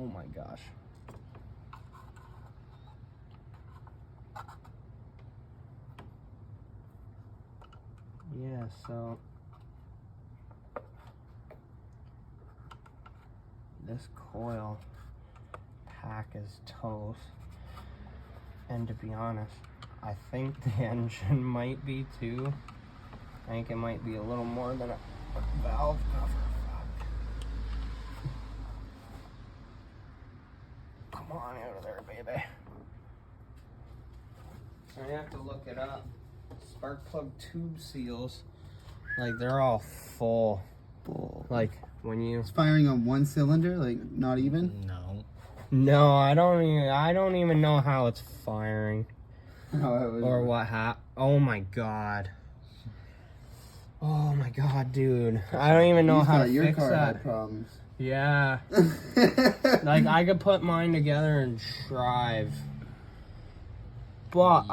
Oh my gosh. Yeah, so this coil pack is toast. And to be honest, I think the engine might be too. I think it might be a little more than a valve cover. Come on out of there, baby. I have to look it up. Spark plug tube seals, like they're all full. Like when you... It's firing on one cylinder, like not even? No. No, I don't even know how it's firing. Or what oh my god. Oh my god, dude. I don't even know how to fix that. Had problems. Yeah. Like I could put mine together and drive. But